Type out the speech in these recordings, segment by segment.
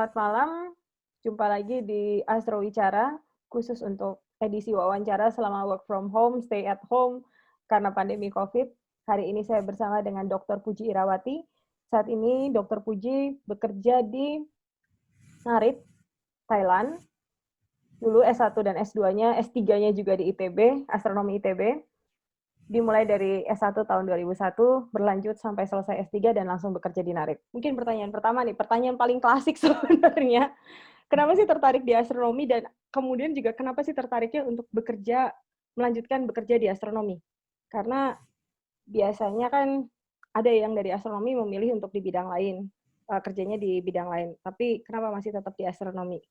Selamat malam, jumpa lagi di Astro Wicara, khusus untuk edisi wawancara selama work from home, stay at home, karena pandemi COVID. Hari ini saya bersama dengan Dr. Puji Irawati. Saat ini Dr. Puji bekerja di Narit, Thailand. Dulu S1 dan S2-nya, S3-nya juga di ITB, Astronomi ITB. Dimulai dari S1 tahun 2001, berlanjut sampai selesai S3 dan langsung bekerja di Narit. Mungkin pertanyaan pertama nih, pertanyaan paling klasik sebenarnya. Kenapa sih tertarik di astronomi dan kemudian juga kenapa sih tertariknya untuk melanjutkan bekerja di astronomi? Karena biasanya kan ada yang dari astronomi memilih untuk di bidang lain, kerjanya di bidang lain. Tapi kenapa masih tetap di astronomi?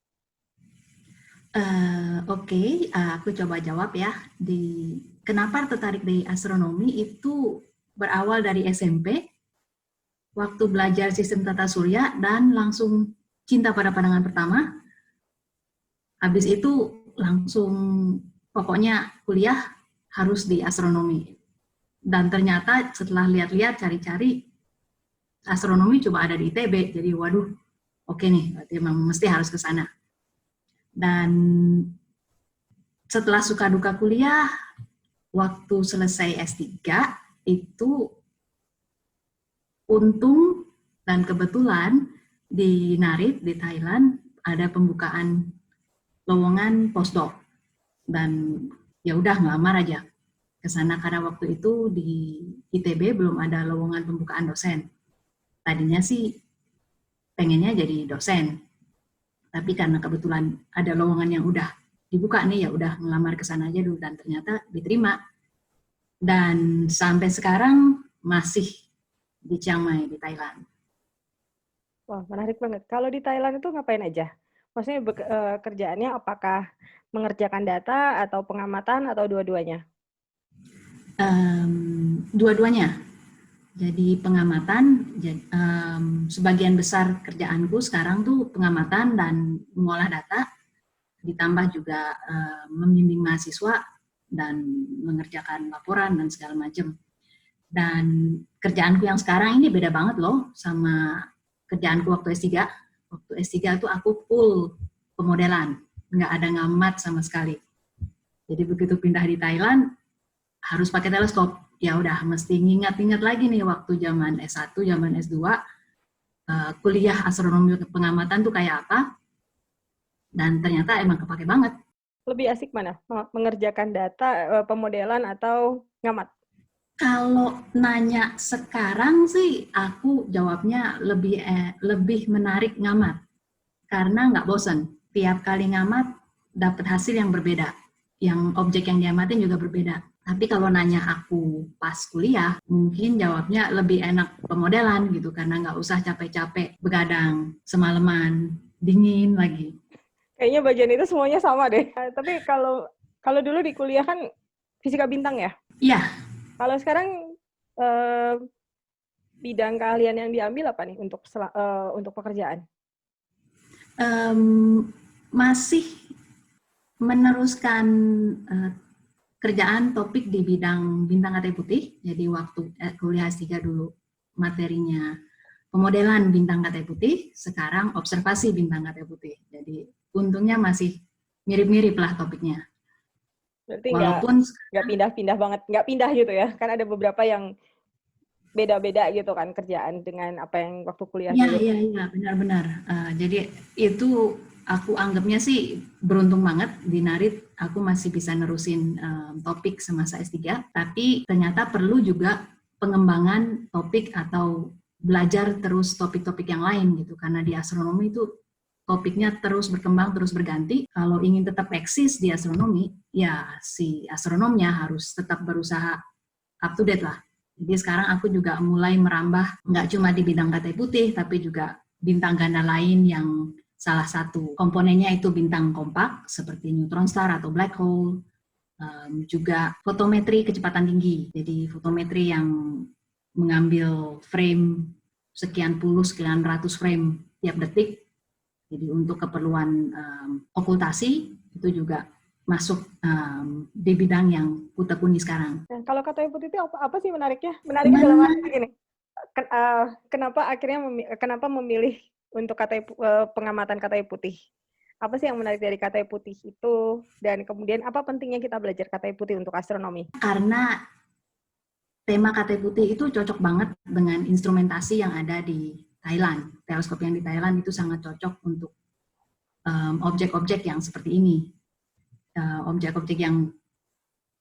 Oke, aku coba jawab ya. Kenapa tertarik di astronomi itu berawal dari SMP, waktu belajar sistem tata surya dan langsung cinta pada pandangan pertama. Habis itu langsung pokoknya kuliah harus di astronomi. Dan ternyata setelah lihat-lihat, cari-cari, astronomi cuma ada di ITB. Jadi waduh, oke nih, berarti memang mesti harus ke sana. Dan setelah suka duka kuliah, waktu selesai S3 itu untung dan kebetulan di Narit, di Thailand, ada pembukaan lowongan postdoc. Dan ya udah ngelamar aja ke sana karena waktu itu di ITB belum ada lowongan pembukaan dosen. Tadinya sih pengennya jadi dosen. Tapi karena kebetulan ada lowongan yang udah dibuka nih, ya udah ngelamar ke sana aja dulu dan ternyata diterima. Dan sampai sekarang masih di Chiang Mai, di Thailand. Wah, menarik banget. Kalau di Thailand itu ngapain aja? Maksudnya kerjaannya apakah mengerjakan data atau pengamatan atau dua-duanya? Dua-duanya. Jadi pengamatan, sebagian besar kerjaanku sekarang tuh pengamatan dan mengolah data, ditambah juga membimbing mahasiswa dan mengerjakan laporan dan segala macam. Dan kerjaanku yang sekarang ini beda banget loh sama kerjaanku waktu S3. Waktu S3 tuh aku full pemodelan, nggak ada ngamat sama sekali. Jadi begitu pindah di Thailand, harus pakai teleskop. Ya udah, mesti ngingat-ingat lagi nih waktu zaman S1, zaman S2, kuliah astronomi pengamatan tuh kayak apa. Dan ternyata emang kepake banget. Lebih asik mana? Mengerjakan data, pemodelan, atau ngamat? Kalau nanya sekarang sih, aku jawabnya lebih menarik ngamat. Karena nggak bosen. Tiap kali ngamat, dapat hasil yang berbeda. Yang objek yang diamatin juga berbeda. Tapi kalau nanya aku pas kuliah, mungkin jawabnya lebih enak pemodelan gitu, karena nggak usah capek-capek begadang semalaman, dingin lagi. Kayaknya bagian itu semuanya sama deh. Tapi kalau dulu di kuliah kan fisika bintang ya? Iya. Kalau sekarang bidang keahlian yang diambil apa nih untuk pekerjaan? Masih meneruskan kerjaan topik di bidang bintang katai putih. Jadi waktu kuliah S3 dulu materinya pemodelan bintang katai putih, sekarang observasi bintang katai putih. Jadi untungnya masih mirip-mirip lah topiknya. Berarti Walaupun nggak pindah-pindah banget, nggak pindah gitu ya? Kan ada beberapa yang beda-beda gitu kan kerjaan dengan apa yang waktu kuliah dulu. Iya, benar-benar. Jadi itu aku anggapnya sih beruntung banget di Narit. Aku masih bisa nerusin topik semasa S3, tapi ternyata perlu juga pengembangan topik atau belajar terus topik-topik yang lain gitu. Karena di astronomi itu topiknya terus berkembang, terus berganti. Kalau ingin tetap eksis di astronomi, ya si astronomnya harus tetap berusaha up to date lah. Jadi sekarang aku juga mulai merambah nggak cuma di bidang katai putih, tapi juga bintang ganda lain yang salah satu komponennya itu bintang kompak seperti neutron star atau black hole, juga fotometri kecepatan tinggi. Jadi fotometri yang mengambil frame sekian ratus frame tiap detik. Jadi untuk keperluan okultasi itu juga masuk di bidang yang kutekuni sekarang. Nah, kalau katai putih itu apa sih menariknya? Menariknya dalam arti gini, kenapa memilih untuk pengamatan katai putih. Apa sih yang menarik dari katai putih itu? Dan kemudian apa pentingnya kita belajar katai putih untuk astronomi? Karena tema katai putih itu cocok banget dengan instrumentasi yang ada di Thailand. Teleskop yang di Thailand itu sangat cocok untuk objek-objek yang seperti ini. Objek-objek yang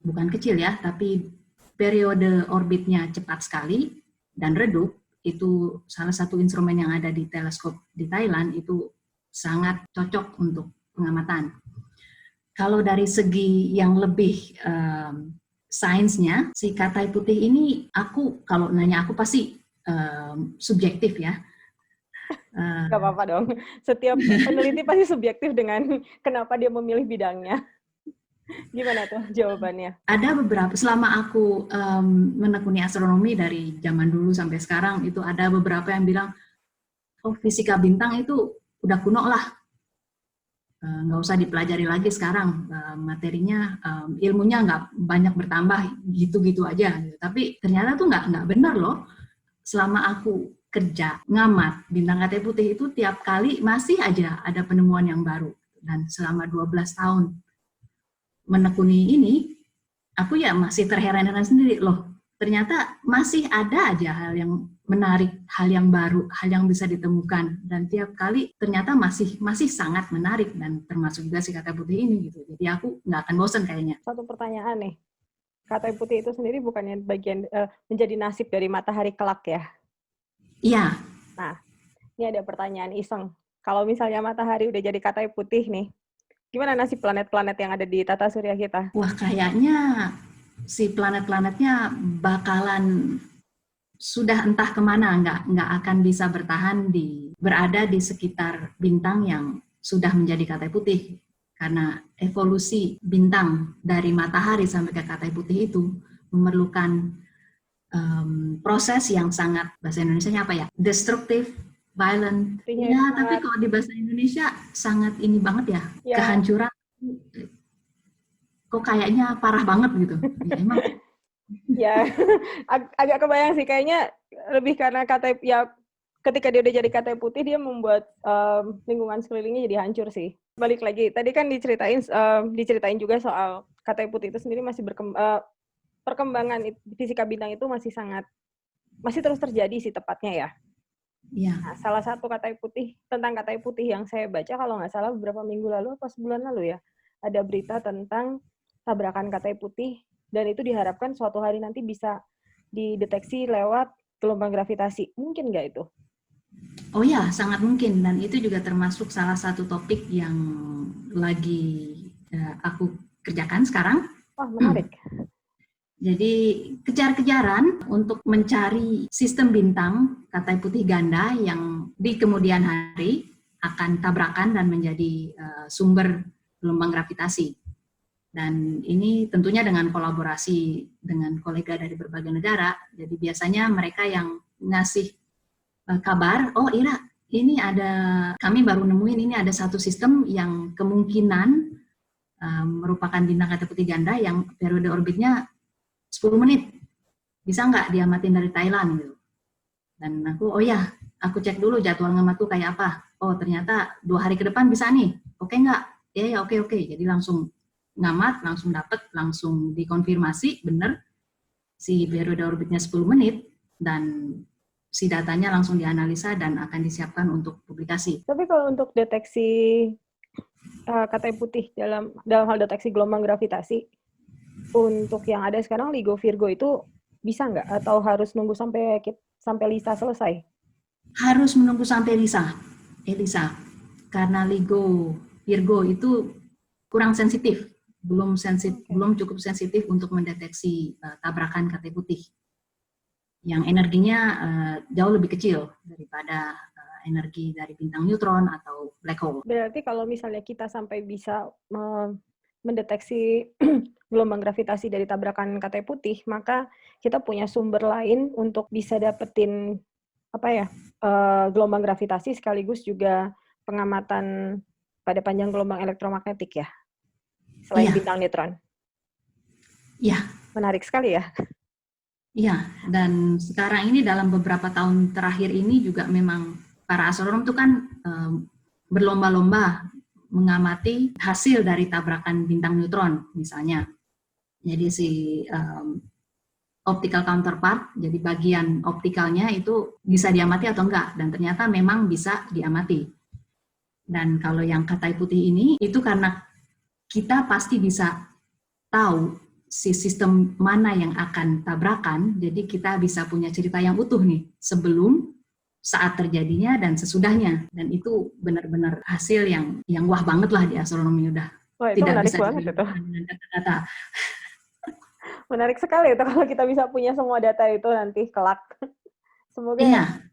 bukan kecil ya, tapi periode orbitnya cepat sekali dan redup. Itu salah satu instrumen yang ada di teleskop di Thailand itu sangat cocok untuk pengamatan. Kalau dari segi yang lebih sainsnya, si katai putih ini kalau nanya aku pasti subjektif ya. Gak apa-apa dong. Setiap peneliti pasti subjektif dengan kenapa dia memilih bidangnya. Gimana tuh jawabannya? Ada beberapa, selama aku menekuni astronomi dari zaman dulu sampai sekarang, itu ada beberapa yang bilang, oh fisika bintang itu udah kuno lah, nggak usah dipelajari lagi sekarang, materinya, ilmunya nggak banyak bertambah, gitu-gitu aja. Tapi ternyata tuh nggak benar loh. Selama aku kerja, ngamat bintang katai putih itu tiap kali masih aja ada penemuan yang baru. Dan selama 12 tahun menekuni ini, aku ya masih terheran-heran sendiri loh. Ternyata masih ada aja hal yang menarik, hal yang baru, hal yang bisa ditemukan, dan tiap kali ternyata masih sangat menarik, dan termasuk juga si katai putih ini gitu. Jadi aku nggak akan bosan kayaknya. Satu pertanyaan nih, katai putih itu sendiri bukannya bagian menjadi nasib dari matahari kelak ya? Iya. Nah, ini ada pertanyaan iseng. Kalau misalnya matahari udah jadi katai putih nih, gimana nasib planet-planet yang ada di tata surya kita? Wah, kayaknya si planet-planetnya bakalan sudah entah kemana, nggak akan bisa berada di sekitar bintang yang sudah menjadi katai putih. Karena evolusi bintang dari matahari sampai ke katai putih itu memerlukan proses yang sangat, bahasa Indonesianya apa ya? Destructive, violent. Ya, tapi kalau di bahasa Indonesia sangat ini banget ya, kehancuran. Kok kayaknya parah banget gitu. Ya, emang. Ya, agak kebayang sih. Kayaknya lebih karena ketika dia udah jadi katai putih, dia membuat lingkungan sekelilingnya jadi hancur sih. Balik lagi, tadi kan diceritain juga soal katai putih itu sendiri masih perkembangan fisika bintang itu masih terus terjadi sih tepatnya ya. Iya. Nah, salah satu tentang katai putih yang saya baca kalau nggak salah beberapa minggu lalu atau sebulan lalu ya, ada berita tentang tabrakan katai putih, dan itu diharapkan suatu hari nanti bisa dideteksi lewat gelombang gravitasi. Mungkin nggak itu? Oh ya, sangat mungkin, dan itu juga termasuk salah satu topik yang lagi aku kerjakan sekarang. Wah, menarik. Jadi kejar-kejaran untuk mencari sistem bintang katai putih ganda yang di kemudian hari akan tabrakan dan menjadi sumber gelombang gravitasi. Dan ini tentunya dengan kolaborasi dengan kolega dari berbagai negara. Jadi biasanya mereka yang ngasih kabar, oh Ira, kami baru nemuin ini ada satu sistem yang kemungkinan merupakan bintang katai putih ganda yang periode orbitnya 10 menit, bisa nggak diamatin dari Thailand gitu. Dan aku cek dulu jadwal ngamatku kayak apa. Oh ternyata 2 hari ke depan bisa nih, oke nggak? Ya oke. Jadi langsung ngamat, langsung dapet, langsung dikonfirmasi bener si periode orbitnya 10 menit, dan si datanya langsung dianalisa dan akan disiapkan untuk publikasi. Tapi kalau untuk deteksi katai putih dalam hal deteksi gelombang gravitasi, untuk yang ada sekarang LIGO Virgo itu bisa nggak? Atau harus nunggu sampai LISA selesai? Harus menunggu sampai ELISA. Karena LIGO Virgo itu kurang sensitif. Belum cukup sensitif untuk mendeteksi tabrakan katai putih. Yang energinya jauh lebih kecil daripada energi dari bintang neutron atau black hole. Berarti kalau misalnya kita sampai bisa mendeteksi gelombang gravitasi dari tabrakan katai putih, maka kita punya sumber lain untuk bisa dapetin gelombang gravitasi sekaligus juga pengamatan pada panjang gelombang elektromagnetik ya, selain bintang neutron. Iya. Menarik sekali ya. Iya, dan sekarang ini dalam beberapa tahun terakhir ini juga memang para astronom itu kan berlomba-lomba mengamati hasil dari tabrakan bintang neutron misalnya. Jadi si optical counterpart, jadi bagian optikalnya itu bisa diamati atau enggak, dan ternyata memang bisa diamati. Dan kalau yang katai putih ini, itu karena kita pasti bisa tahu si sistem mana yang akan tabrakan, jadi kita bisa punya cerita yang utuh nih, sebelum, saat terjadinya, dan sesudahnya. Dan itu benar-benar hasil yang wah banget lah di astronomi, udah Wah, itu tidak menarik bisa banget itu. diragukan dengan data-data. Menarik sekali itu kalau kita bisa punya semua data itu nanti kelak. Semoga Iya.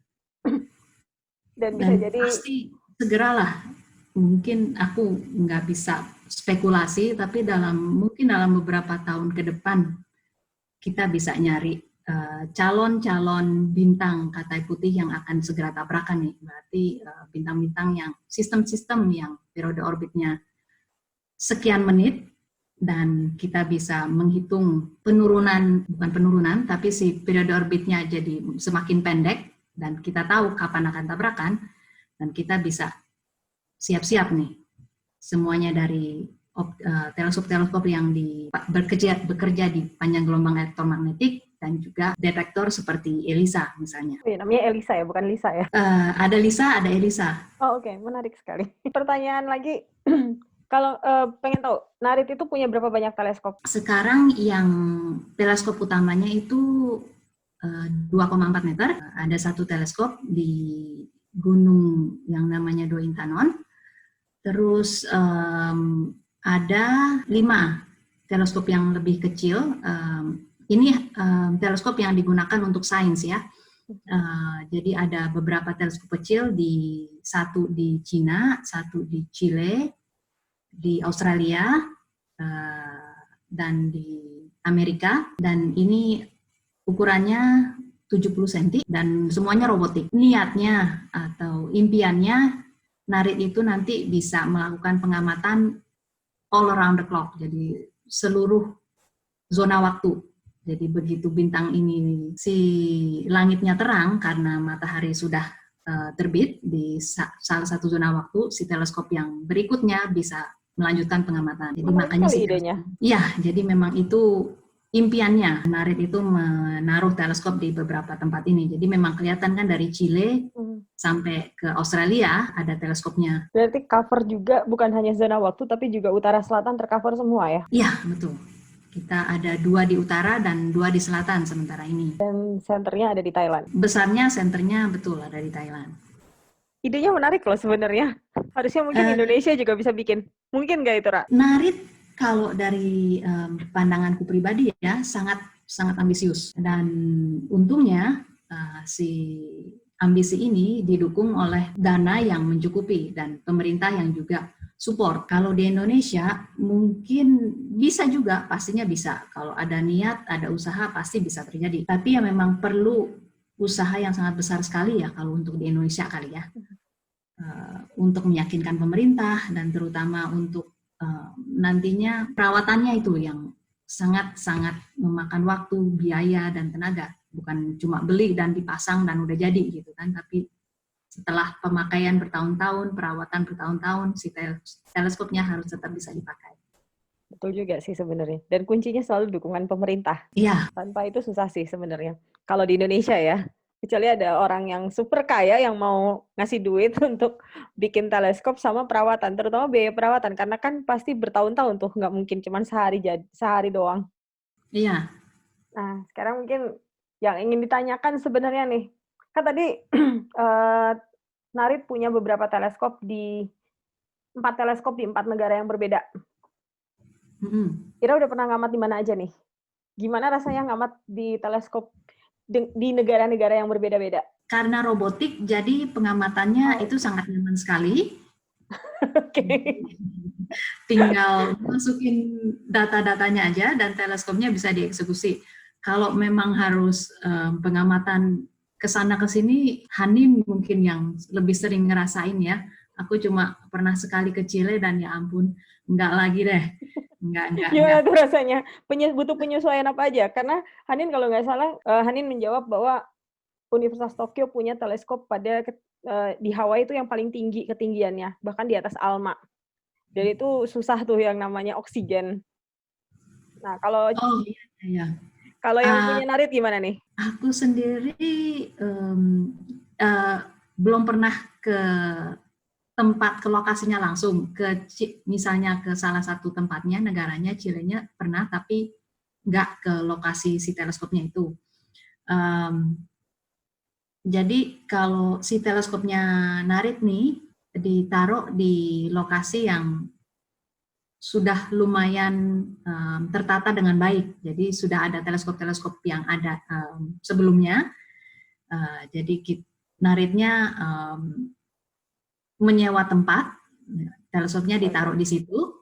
Dan bisa Dan jadi pasti segeralah. Mungkin aku nggak bisa spekulasi, tapi mungkin dalam beberapa tahun ke depan kita bisa nyari calon-calon bintang katai putih yang akan segera tabrakan nih. Berarti bintang-bintang yang sistem-sistem yang periode orbitnya sekian menit, dan kita bisa menghitung bukan penurunan, tapi si periode orbitnya jadi semakin pendek, dan kita tahu kapan akan tabrakan, dan kita bisa siap-siap nih. Semuanya dari teleskop-teleskop yang bekerja di panjang gelombang elektromagnetik, dan juga detektor seperti ELISA misalnya. Namanya Elisa ya, bukan Lisa ya? Ada Lisa, ada ELISA. Oh oke, menarik sekali. Pertanyaan lagi, kalau pengen tahu, NARIT itu punya berapa banyak teleskop? Sekarang yang teleskop utamanya itu 2,4 meter. Ada satu teleskop di gunung yang namanya Dointanon. Terus ada 5 teleskop yang lebih kecil. Ini teleskop yang digunakan untuk sains ya. Jadi ada beberapa teleskop kecil, satu di Cina, satu di Chile, di Australia, dan di Amerika, dan ini ukurannya 70 cm dan semuanya robotik. Niatnya atau impiannya NARIT itu nanti bisa melakukan pengamatan all around the clock, jadi seluruh zona waktu. Jadi begitu bintang ini si langitnya terang karena matahari sudah terbit di salah satu zona waktu, si teleskop yang berikutnya bisa melanjutkan pengamatan. Jadi makanya si idenya. Iya, jadi memang itu impiannya. NARIT itu menaruh teleskop di beberapa tempat ini. Jadi memang kelihatan kan dari Chile sampai ke Australia ada teleskopnya. Berarti cover juga bukan hanya zona waktu, tapi juga utara selatan tercover semua ya? Iya, betul. Kita ada 2 di utara dan 2 di selatan sementara ini. Dan senternya ada di Thailand? Besarnya senternya betul ada di Thailand. Idenya menarik loh sebenarnya. Harusnya mungkin Indonesia juga bisa bikin. Mungkin nggak itu, Ra? NARIT kalau dari pandanganku pribadi ya sangat ambisius, dan untungnya si ambisi ini didukung oleh dana yang mencukupi dan pemerintah yang juga support. Kalau di Indonesia mungkin bisa juga, pastinya bisa. Kalau ada niat, ada usaha, pasti bisa terjadi. Tapi ya memang perlu usaha yang sangat besar sekali ya kalau untuk di Indonesia kali ya. Untuk meyakinkan pemerintah, dan terutama untuk nantinya perawatannya itu yang sangat-sangat memakan waktu, biaya, dan tenaga. Bukan cuma beli dan dipasang dan udah jadi gitu kan, tapi setelah pemakaian bertahun-tahun, perawatan bertahun-tahun, si teleskopnya harus tetap bisa dipakai. Betul juga sih sebenarnya. Dan kuncinya selalu dukungan pemerintah. Iya. Tanpa itu susah sih sebenarnya. Kalau di Indonesia ya, kecuali ada orang yang super kaya yang mau ngasih duit untuk bikin teleskop sama perawatan, terutama biaya perawatan, karena kan pasti bertahun-tahun tuh, nggak mungkin cuma sehari doang. Iya. Nah, sekarang mungkin yang ingin ditanyakan sebenarnya nih, kan tadi NARIT punya beberapa teleskop 4 teleskop di 4 negara yang berbeda. Ira udah pernah ngamat di mana aja nih? Gimana rasanya ngamat di teleskop di negara-negara yang berbeda-beda? Karena robotik, jadi pengamatannya itu sangat nyaman sekali. Oke. Tinggal masukin data-datanya aja dan teleskopnya bisa dieksekusi. Kalau memang harus pengamatan kesana kesini, Hani mungkin yang lebih sering ngerasain ya. Aku cuma pernah sekali ke Chile dan ya ampun, enggak lagi deh. Enggak. Gimana tuh rasanya? Butuh penyesuaian apa aja? Karena Hanin kalau nggak salah, Hanin menjawab bahwa Universitas Tokyo punya teleskop di Hawaii itu yang paling tinggi ketinggiannya, bahkan di atas ALMA. Jadi itu susah tuh yang namanya oksigen. Nah, Oh iya, iya. kalau yang Uh, punya Narit gimana nih? Aku sendiri belum pernah ke tempat, ke lokasinya langsung, misalnya ke salah satu tempatnya, negaranya, Chile-nya pernah, tapi nggak ke lokasi si teleskopnya itu. Jadi kalau si teleskopnya Narit nih, ditaruh di lokasi yang sudah lumayan tertata dengan baik. Jadi sudah ada teleskop-teleskop yang ada sebelumnya. Jadi Naritnya menyewa tempat, teleskopnya ditaruh di situ.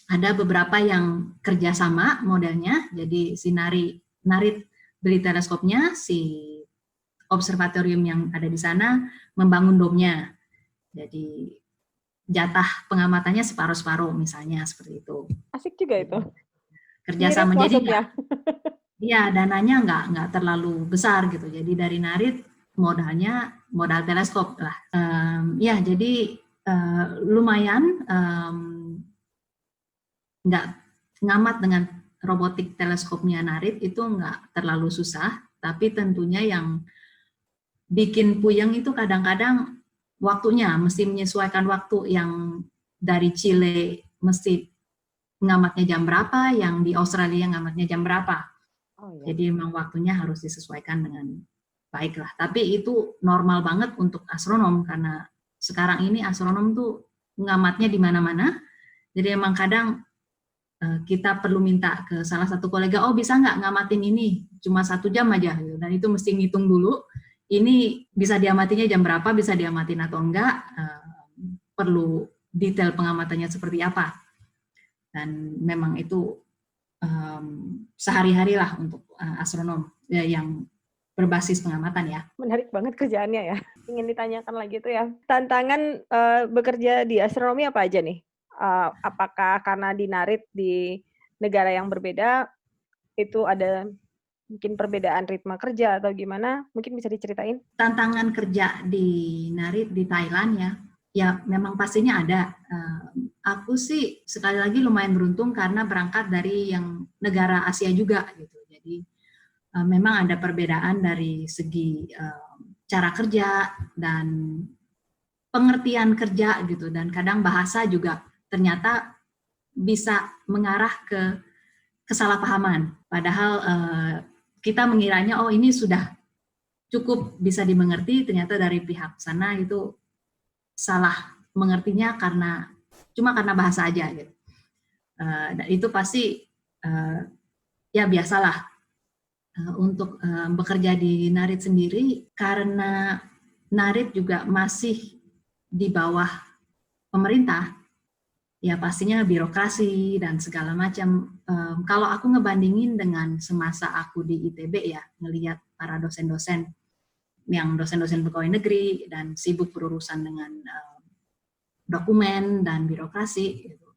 Ada beberapa yang kerjasama modelnya, jadi si Narit beli teleskopnya, si observatorium yang ada di sana membangun domnya. Jadi jatah pengamatannya separuh-separuh misalnya seperti itu. Asik juga itu. Ngirit Kerjasama, jadi maksudnya. ya dananya nggak terlalu besar gitu. Jadi dari Narit modalnya modal teleskop lah. Ya jadi lumayan nggak ngamat dengan robotik teleskopnya Narit itu nggak terlalu susah, tapi tentunya yang bikin puyeng itu kadang-kadang waktunya, mesti menyesuaikan waktu yang dari Chile mesti ngamatnya jam berapa, yang di Australia ngamatnya jam berapa. Oh, iya. Jadi memang waktunya harus disesuaikan dengan baik lah. Tapi itu normal banget untuk astronom, karena sekarang ini astronom tuh ngamatnya di mana-mana. Jadi emang kadang kita perlu minta ke salah satu kolega, oh bisa nggak ngamatin ini cuma 1 jam aja, dan itu mesti ngitung dulu, ini bisa diamatinya jam berapa, bisa diamatin atau enggak, perlu detail pengamatannya seperti apa, dan memang itu sehari-hari lah untuk astronom yang berbasis pengamatan ya. Menarik banget kerjaannya ya. Ingin ditanyakan lagi tuh ya, tantangan bekerja di astronomi apa aja nih? Apakah karena di Narit di negara yang berbeda, itu ada mungkin perbedaan ritme kerja atau gimana? Mungkin bisa diceritain? Tantangan kerja di Narit di Thailand ya memang pastinya ada. Aku sih sekali lagi lumayan beruntung karena berangkat dari yang negara Asia juga gitu. Jadi memang ada perbedaan dari segi cara kerja dan pengertian kerja gitu, dan kadang bahasa juga ternyata bisa mengarah ke kesalahpahaman. Padahal kita mengiranya oh ini sudah cukup bisa dimengerti, ternyata dari pihak sana itu salah mengertinya cuma karena bahasa aja gitu. Dan itu pasti ya biasalah untuk bekerja di Narit sendiri, karena Narit juga masih di bawah pemerintah, ya pastinya birokrasi dan segala macam. Kalau aku ngebandingin dengan semasa aku di ITB ya, ngelihat para dosen-dosen yang dosen-dosen pegawai negeri dan sibuk berurusan dengan dokumen dan birokrasi. Gitu.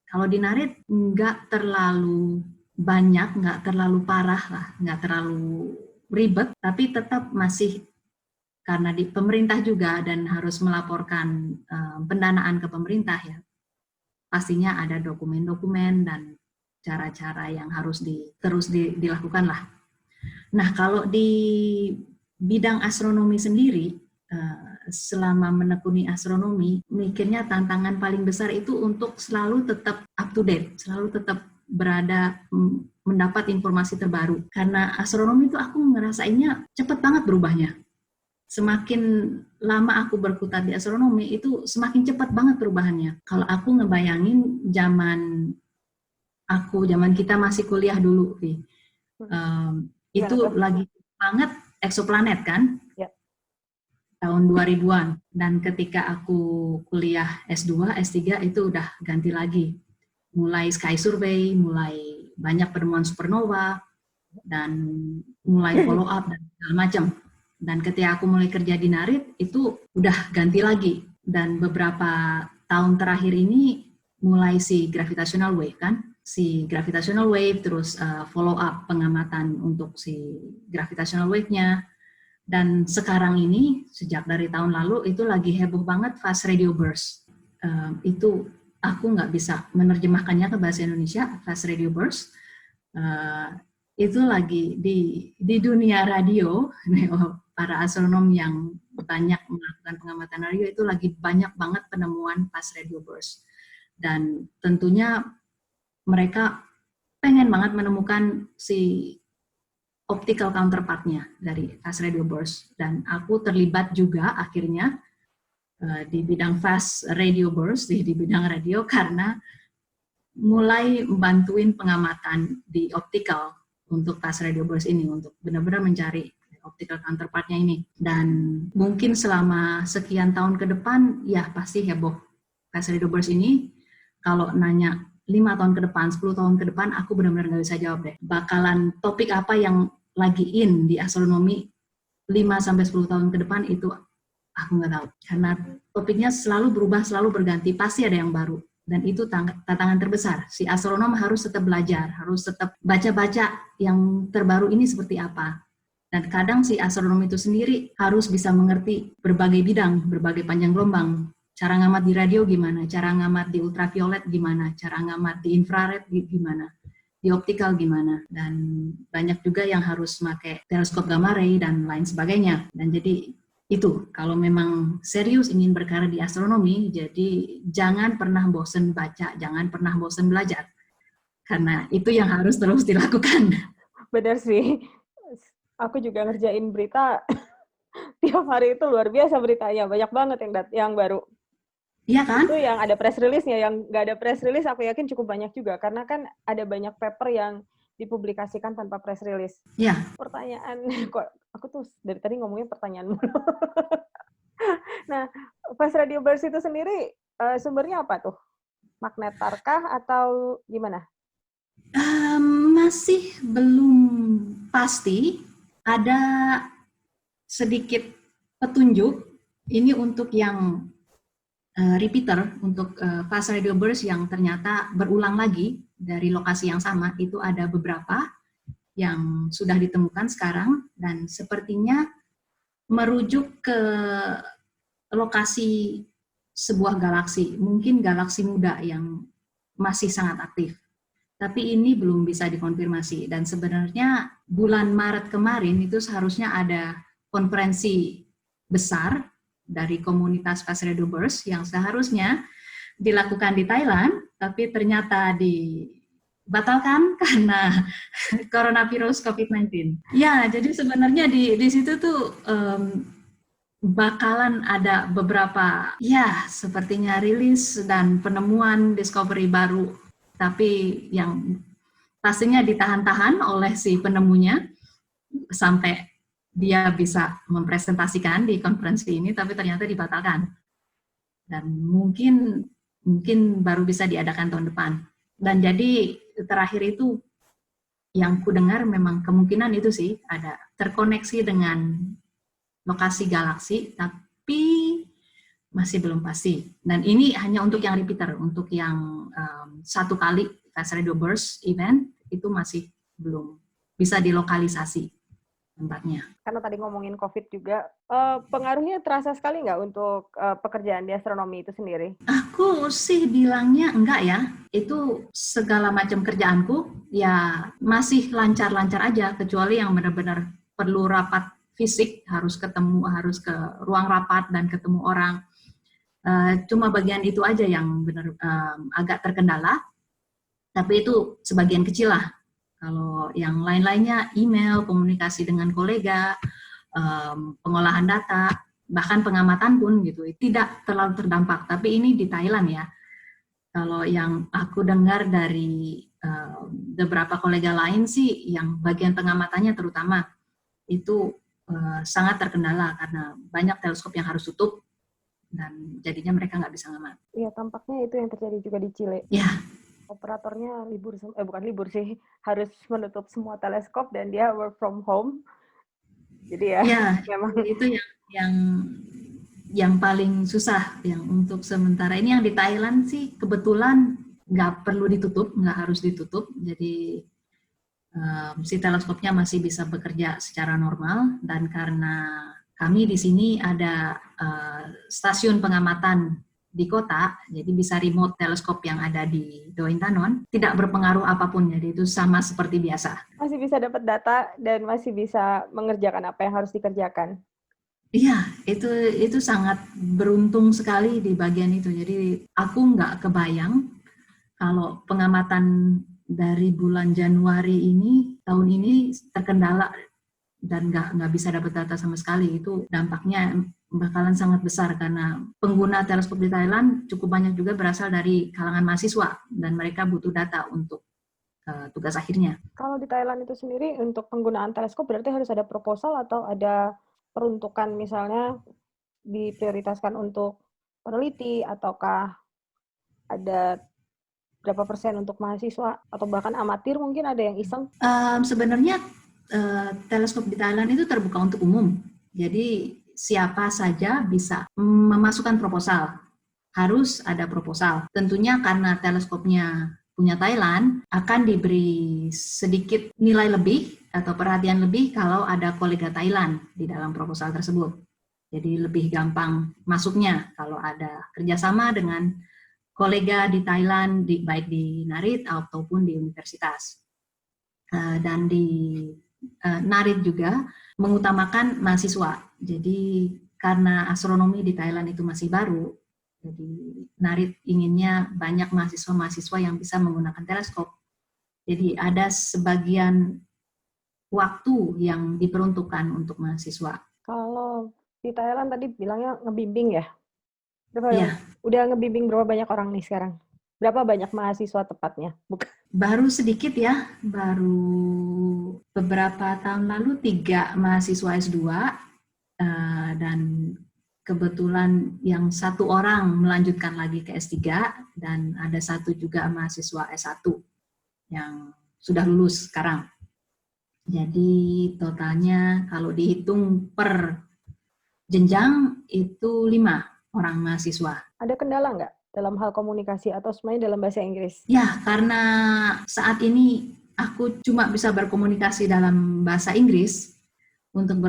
Kalau di Narit nggak terlalu banyak, nggak terlalu parah lah, nggak terlalu ribet, tapi tetap masih karena di pemerintah juga dan harus melaporkan pendanaan ke pemerintah ya. Pastinya ada dokumen-dokumen dan cara-cara yang harus terus dilakukan lah. Nah, kalau di bidang astronomi sendiri, selama menekuni astronomi, mikirnya tantangan paling besar itu untuk selalu tetap up to date, selalu tetap berada mendapat informasi terbaru. Karena astronomi itu aku ngerasainnya cepet banget berubahnya. Semakin lama aku berkutat di astronomi, itu semakin cepat banget perubahannya. Kalau aku ngebayangin zaman kita masih kuliah dulu, itu lagi banget eksoplanet kan? Ya. Tahun 2000-an. Dan ketika aku kuliah S2, S3 itu udah ganti lagi. Mulai sky survey, mulai banyak penemuan supernova, dan mulai follow up dan segala macam. Dan ketika aku mulai kerja di Narit, itu udah ganti lagi. Dan beberapa tahun terakhir ini mulai si gravitational wave kan, si gravitational wave, terus follow up pengamatan untuk si gravitational wave-nya, Dan sekarang ini, sejak dari tahun lalu, itu lagi heboh banget Fast Radio Burst. Itu aku nggak bisa menerjemahkannya ke bahasa Indonesia, Fast Radio Burst. Itu lagi di dunia radio, para astronom yang banyak melakukan pengamatan radio, itu lagi banyak banget penemuan Fast Radio Burst. Dan tentunya mereka pengen banget menemukan si optical counterpartnya dari Fast Radio Burst, dan aku terlibat juga akhirnya di bidang Fast Radio Burst, di bidang radio, karena mulai membantuin pengamatan di optical untuk Fast Radio Burst ini, untuk benar-benar mencari optical counterpartnya ini. Dan mungkin selama sekian tahun ke depan, ya pasti heboh Fast Radio Burst ini. Kalau nanya 5 tahun ke depan, 10 tahun ke depan, aku benar-benar nggak bisa jawab deh. Bakalan topik apa yang lagi in di astronomi 5-10 tahun ke depan, itu aku nggak tahu. Karena topiknya selalu berubah, selalu berganti, pasti ada yang baru. Dan itu tantangan terbesar. Si astronom harus tetap belajar, harus tetap baca-baca yang terbaru ini seperti apa. Dan kadang si astronom itu sendiri harus bisa mengerti berbagai bidang, berbagai panjang gelombang. Cara ngamat di radio gimana, cara ngamat di ultraviolet gimana, cara ngamat di infrared gimana, di optical gimana, dan banyak juga yang harus pakai teleskop gamma ray dan lain sebagainya. Dan jadi itu, kalau memang serius ingin berkarir di astronomi, jadi jangan pernah bosen baca, jangan pernah bosen belajar, karena itu yang harus terus dilakukan. Benar sih, aku juga ngerjain berita tiap hari, itu luar biasa beritanya, banyak banget yang baru. Iya kan? Itu yang ada press release-nya, yang nggak ada press release aku yakin cukup banyak juga, karena kan ada banyak paper yang dipublikasikan tanpa press release. Iya. Pertanyaan, kok aku tuh dari tadi ngomongin pertanyaan mulu. Nah, Fast Radio Burst itu sendiri sumbernya apa tuh? Magnetar kah atau gimana? Masih belum pasti, ada sedikit petunjuk. Ini untuk yang repeater, untuk Fast Radio Burst yang ternyata berulang lagi dari lokasi yang sama, itu ada beberapa yang sudah ditemukan sekarang, dan sepertinya merujuk ke lokasi sebuah galaksi, mungkin galaksi muda yang masih sangat aktif. Tapi ini belum bisa dikonfirmasi, dan sebenarnya bulan Maret kemarin itu seharusnya ada konferensi besar dari komunitas Fast Radio Burst yang seharusnya dilakukan di Thailand, tapi ternyata dibatalkan karena coronavirus COVID-19. Ya, jadi sebenarnya di situ tuh bakalan ada beberapa, ya sepertinya rilis dan penemuan discovery baru, tapi yang pastinya ditahan-tahan oleh si penemunya sampai dia bisa mempresentasikan di konferensi ini, tapi ternyata dibatalkan. Dan mungkin baru bisa diadakan tahun depan. Dan jadi terakhir itu yang ku dengar memang kemungkinan itu sih ada terkoneksi dengan lokasi galaksi, tapi masih belum pasti. Dan ini hanya untuk yang repeater, untuk yang satu kali Fast Radio Burst event itu masih belum bisa dilokalisasi tempatnya. Karena tadi ngomongin COVID juga, pengaruhnya terasa sekali nggak untuk pekerjaan di astronomi itu sendiri? Aku sih bilangnya enggak ya. Itu segala macam kerjaanku ya masih lancar-lancar aja, kecuali yang benar-benar perlu rapat fisik, harus ketemu, harus ke ruang rapat dan ketemu orang. Cuma bagian itu aja yang benar agak terkendala, tapi itu sebagian kecil lah. Kalau yang lain-lainnya, email, komunikasi dengan kolega, pengolahan data, bahkan pengamatan pun gitu, tidak terlalu terdampak. Tapi ini di Thailand ya. Kalau yang aku dengar dari beberapa kolega lain sih, yang bagian pengamatannya terutama, itu sangat terkendala karena banyak teleskop yang harus tutup, dan jadinya mereka nggak bisa ngamat. Iya, tampaknya itu yang terjadi juga di Chile. Ya. Operatornya bukan libur sih, harus menutup semua teleskop dan dia work from home. Jadi ya memang itu yang paling susah yang untuk sementara ini. Yang di Thailand sih kebetulan nggak perlu ditutup, nggak harus ditutup. Jadi si teleskopnya masih bisa bekerja secara normal, dan karena kami di sini ada stasiun pengamatan di kota, jadi bisa remote teleskop yang ada di Dointanon, tidak berpengaruh apapun, jadi itu sama seperti biasa. Masih bisa dapat data dan masih bisa mengerjakan apa yang harus dikerjakan. Iya, itu sangat beruntung sekali di bagian itu. Jadi aku nggak kebayang kalau pengamatan dari bulan Januari ini, tahun ini terkendala dan nggak bisa dapat data sama sekali. Itu dampaknya bakalan sangat besar karena pengguna teleskop di Thailand cukup banyak juga berasal dari kalangan mahasiswa dan mereka butuh data untuk tugas akhirnya. Kalau di Thailand itu sendiri untuk penggunaan teleskop berarti harus ada proposal atau ada peruntukan, misalnya diprioritaskan untuk peneliti ataukah ada berapa persen untuk mahasiswa atau bahkan amatir, mungkin ada yang iseng? Sebenarnya teleskop di Thailand itu terbuka untuk umum. Jadi siapa saja bisa memasukkan proposal. Harus ada proposal. Tentunya karena teleskopnya punya Thailand, akan diberi sedikit nilai lebih atau perhatian lebih kalau ada kolega Thailand di dalam proposal tersebut. Jadi lebih gampang masuknya kalau ada kerjasama dengan kolega di Thailand, baik di NARIT ataupun di universitas. Dan di NARIT juga mengutamakan mahasiswa. Jadi karena astronomi di Thailand itu masih baru, jadi NARIT inginnya banyak mahasiswa-mahasiswa yang bisa menggunakan teleskop. Jadi ada sebagian waktu yang diperuntukkan untuk mahasiswa. Kalau di Thailand tadi bilangnya ngebimbing ya? Iya. Udah ngebimbing berapa banyak orang nih sekarang? Berapa banyak mahasiswa tepatnya? Baru sedikit ya, baru beberapa tahun lalu 3 mahasiswa S2 dan kebetulan yang 1 orang melanjutkan lagi ke S3 dan ada 1 juga mahasiswa S1 yang sudah lulus sekarang. Jadi totalnya kalau dihitung per jenjang itu 5 orang mahasiswa. Ada kendala nggak dalam hal komunikasi atau semuanya dalam bahasa Inggris? Ya, karena saat ini aku cuma bisa berkomunikasi dalam bahasa Inggris untuk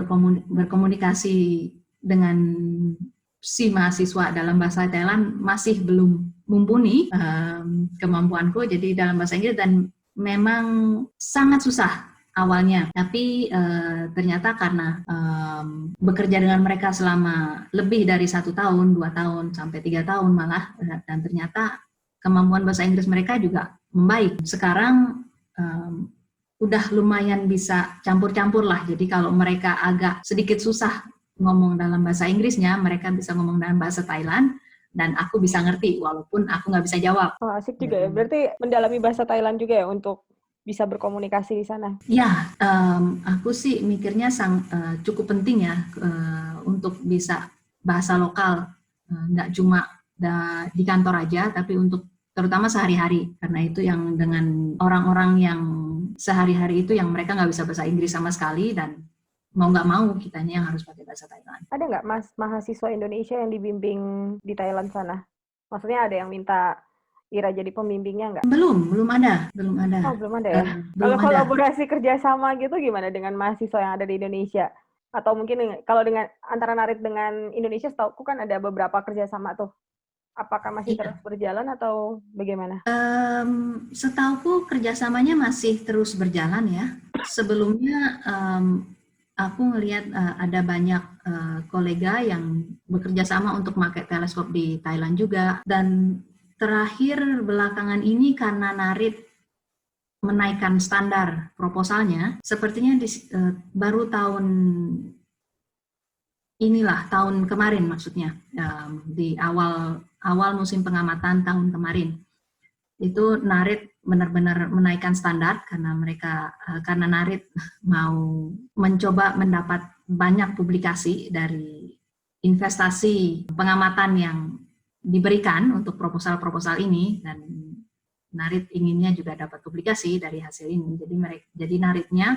berkomunikasi dengan si mahasiswa dalam bahasa Thailand masih belum mumpuni kemampuanku, jadi dalam bahasa Inggris, dan memang sangat susah awalnya, tapi ternyata karena bekerja dengan mereka selama lebih dari 1 tahun, 2 tahun, sampai 3 tahun malah, dan ternyata kemampuan bahasa Inggris mereka juga membaik. Sekarang udah lumayan bisa campur-campur lah, jadi kalau mereka agak sedikit susah ngomong dalam bahasa Inggrisnya, mereka bisa ngomong dalam bahasa Thailand, dan aku bisa ngerti walaupun aku nggak bisa jawab. Oh, asik juga ya, berarti mendalami bahasa Thailand juga ya untuk bisa berkomunikasi di sana? Ya, aku sih mikirnya cukup penting ya untuk bisa bahasa lokal, nggak cuma di kantor aja, tapi untuk terutama sehari-hari, karena itu yang dengan orang-orang yang sehari-hari itu yang mereka nggak bisa bahasa Inggris sama sekali, dan mau nggak mau kitanya yang harus pakai bahasa Thailand. Ada nggak mahasiswa Indonesia yang dibimbing di Thailand sana? Maksudnya ada yang minta Ira jadi pembimbingnya nggak? Belum ada. Oh, belum ada ya? Kalau kolaborasi kerjasama gitu gimana dengan mahasiswa yang ada di Indonesia? Atau mungkin kalau dengan antara NARIT dengan Indonesia, setauku kan ada beberapa kerjasama tuh. Apakah masih terus berjalan atau bagaimana? Setauku kerjasamanya masih terus berjalan ya. Sebelumnya aku ngelihat ada banyak kolega yang bekerja sama untuk pakai teleskop di Thailand juga, dan terakhir belakangan ini karena NARIT menaikkan standar proposalnya, sepertinya baru tahun kemarin maksudnya, di awal musim pengamatan tahun kemarin, itu NARIT benar-benar menaikkan standar karena NARIT mau mencoba mendapat banyak publikasi dari investasi pengamatan yang diberikan untuk proposal-proposal ini, dan NARIT inginnya juga dapat publikasi dari hasil ini. Jadi NARIT-nya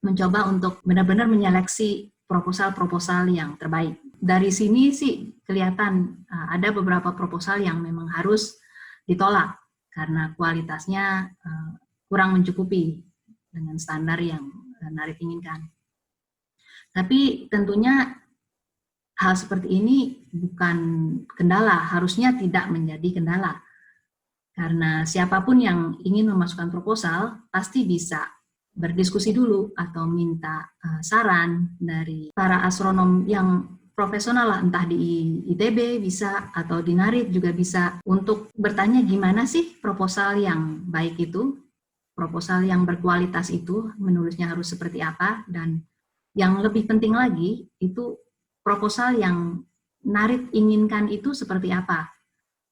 mencoba untuk benar-benar menyeleksi proposal-proposal yang terbaik. Dari sini sih kelihatan ada beberapa proposal yang memang harus ditolak karena kualitasnya kurang mencukupi dengan standar yang NARIT inginkan. Tapi tentunya hal seperti ini bukan kendala, harusnya tidak menjadi kendala. Karena siapapun yang ingin memasukkan proposal pasti bisa berdiskusi dulu atau minta saran dari para astronom yang profesional lah, entah di ITB bisa atau di NARIT juga bisa, untuk bertanya gimana sih proposal yang baik itu, proposal yang berkualitas itu, menulisnya harus seperti apa, dan yang lebih penting lagi itu proposal yang NARIT inginkan itu seperti apa.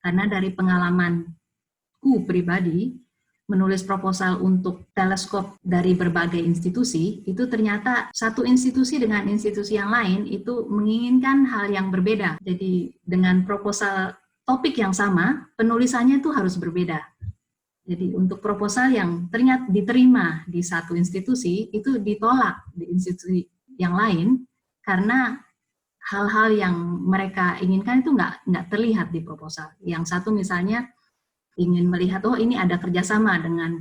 Karena dari pengalamanku pribadi, menulis proposal untuk teleskop dari berbagai institusi, itu ternyata satu institusi dengan institusi yang lain itu menginginkan hal yang berbeda. Jadi dengan proposal topik yang sama, penulisannya itu harus berbeda. Jadi untuk proposal yang ternyata diterima di satu institusi, itu ditolak di institusi yang lain, karena hal-hal yang mereka inginkan itu nggak terlihat di proposal. Yang satu misalnya ingin melihat, oh ini ada kerjasama dengan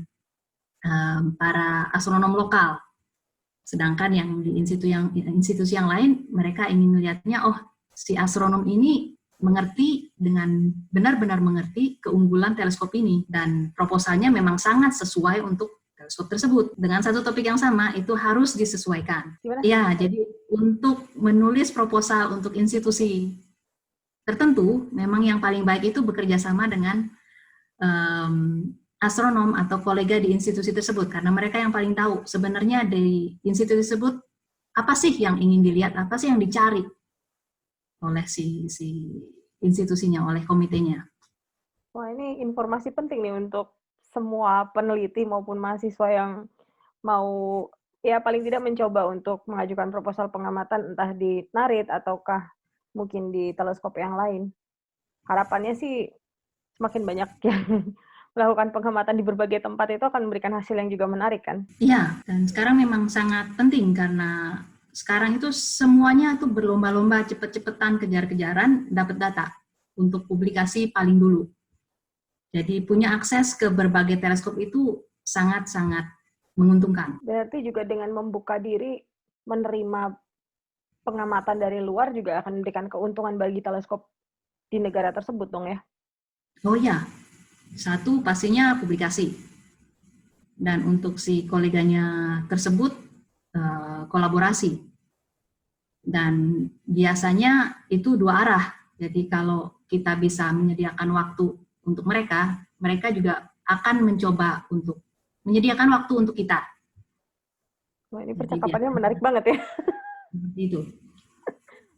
para astronom lokal. Sedangkan yang di institusi yang lain, mereka ingin melihatnya, oh si astronom ini mengerti dengan benar-benar mengerti keunggulan teleskop ini. Dan proposalnya memang sangat sesuai untuk teleskop tersebut. Dengan satu topik yang sama, itu harus disesuaikan. Gimana? Ya, jadi untuk menulis proposal untuk institusi tertentu, memang yang paling baik itu bekerja sama dengan astronom atau kolega di institusi tersebut, karena mereka yang paling tahu sebenarnya dari institusi tersebut apa sih yang ingin dilihat, apa sih yang dicari oleh si institusinya, oleh komitenya. Wah, ini informasi penting nih untuk semua peneliti maupun mahasiswa yang mau ya paling tidak mencoba untuk mengajukan proposal pengamatan entah di NARIT ataukah mungkin di teleskop yang lain. Harapannya sih semakin banyak yang melakukan pengamatan di berbagai tempat itu akan memberikan hasil yang juga menarik kan? Iya, dan sekarang memang sangat penting karena sekarang itu semuanya tuh berlomba-lomba cepet-cepetan, kejar-kejaran dapat data untuk publikasi paling dulu. Jadi punya akses ke berbagai teleskop itu sangat-sangat menguntungkan. Berarti juga dengan membuka diri menerima pengamatan dari luar juga akan memberikan keuntungan bagi teleskop di negara tersebut dong ya? Oh ya, satu pastinya publikasi. Dan untuk si koleganya tersebut kolaborasi. Dan biasanya itu dua arah. Jadi kalau kita bisa menyediakan waktu untuk mereka, mereka juga akan mencoba untuk menyediakan waktu untuk kita. Wah, ini percakapannya menarik banget ya. Seperti itu.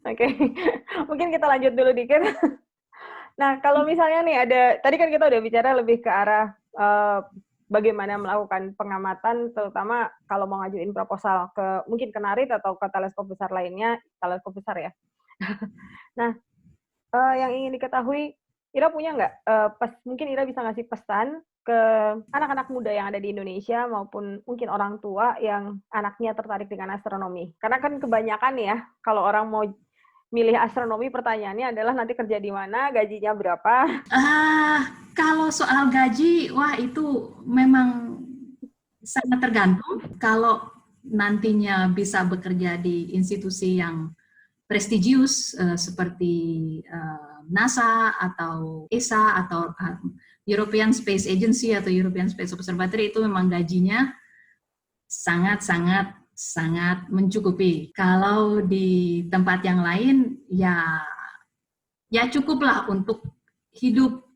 Oke, mungkin kita lanjut dulu dikit. Nah, kalau misalnya nih ada, tadi kan kita udah bicara lebih ke arah bagaimana melakukan pengamatan, terutama kalau mau ngajuin proposal ke mungkin ke NARIT atau ke teleskop besar lainnya, teleskop besar ya. Nah, yang ingin diketahui, Ira punya nggak, mungkin Ira bisa ngasih pesan ke anak-anak muda yang ada di Indonesia maupun mungkin orang tua yang anaknya tertarik dengan astronomi. Karena kan kebanyakan ya, kalau orang mau milih astronomi, pertanyaannya adalah nanti kerja di mana, gajinya berapa? Kalau soal gaji, wah itu memang sangat tergantung. Kalau nantinya bisa bekerja di institusi yang prestigius seperti NASA atau ESA atau European Space Agency atau European Space Observatory, itu memang gajinya sangat mencukupi. Kalau di tempat yang lain, ya cukuplah untuk hidup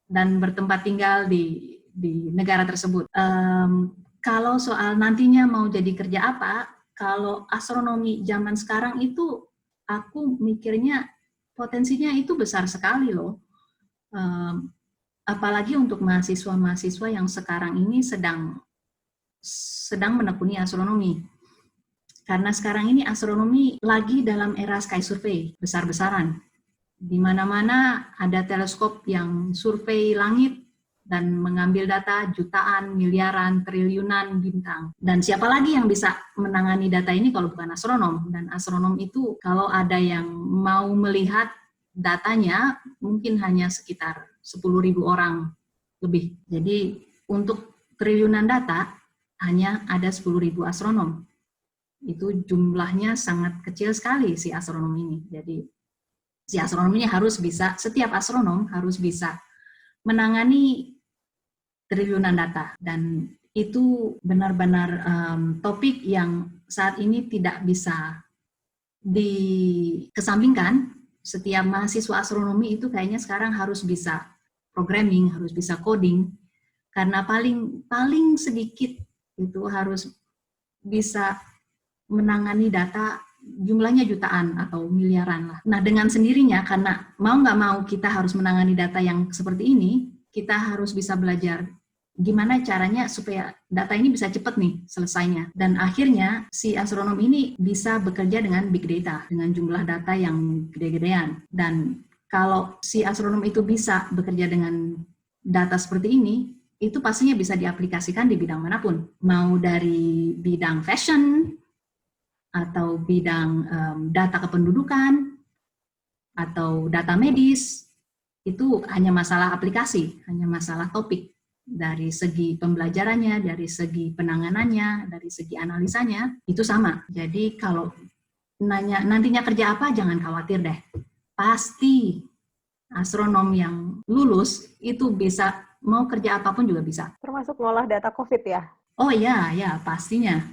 dan bertempat tinggal di negara tersebut. Kalau soal nantinya mau jadi kerja apa, kalau astronomi zaman sekarang itu, aku mikirnya potensinya itu besar sekali loh. Apalagi untuk mahasiswa-mahasiswa yang sekarang ini sedang menekuni astronomi. Karena sekarang ini astronomi lagi dalam era sky survey, besar-besaran. Di mana-mana ada teleskop yang survei langit dan mengambil data jutaan, miliaran, triliunan bintang. Dan siapa lagi yang bisa menangani data ini kalau bukan astronom? Dan astronom itu kalau ada yang mau melihat datanya, mungkin hanya sekitar 10.000 orang lebih. Jadi untuk triliunan data, hanya ada 10.000 astronom. Itu jumlahnya sangat kecil sekali si astronom ini. Jadi si astronom ini harus bisa, setiap astronom harus bisa menangani triliunan data, dan itu benar-benar topik yang saat ini tidak bisa dikesampingkan. Setiap mahasiswa astronomi itu kayaknya sekarang harus bisa programming, harus bisa coding, karena paling sedikit itu harus bisa menangani data jumlahnya jutaan atau miliaran lah. Nah, dengan sendirinya, karena mau nggak mau kita harus menangani data yang seperti ini, kita harus bisa belajar gimana caranya supaya data ini bisa cepat nih selesainya. Dan akhirnya si astronom ini bisa bekerja dengan big data, dengan jumlah data yang gede-gedean. Dan kalau si astronom itu bisa bekerja dengan data seperti ini, itu pastinya bisa diaplikasikan di bidang manapun. Mau dari bidang fashion, atau bidang data kependudukan, atau data medis, itu hanya masalah aplikasi, hanya masalah topik. Dari segi pembelajarannya, dari segi penanganannya, dari segi analisanya, itu sama. Jadi kalau nanya nantinya kerja apa, jangan khawatir deh. Pasti astronom yang lulus itu bisa, mau kerja apapun juga bisa. Termasuk ngolah data COVID ya? Oh iya, ya pastinya.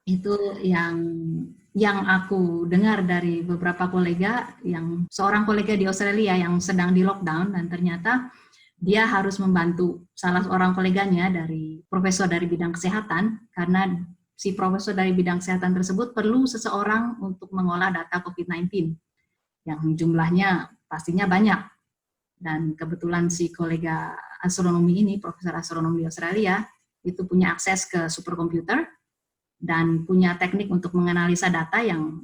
Itu yang aku dengar dari beberapa kolega, yang seorang kolega di Australia yang sedang di lockdown, dan ternyata dia harus membantu salah seorang koleganya dari profesor dari bidang kesehatan, karena si profesor dari bidang kesehatan tersebut perlu seseorang untuk mengolah data COVID-19 yang jumlahnya pastinya banyak. Dan kebetulan si kolega astronomi ini, profesor astronomi di Australia, itu punya akses ke superkomputer dan punya teknik untuk menganalisa data yang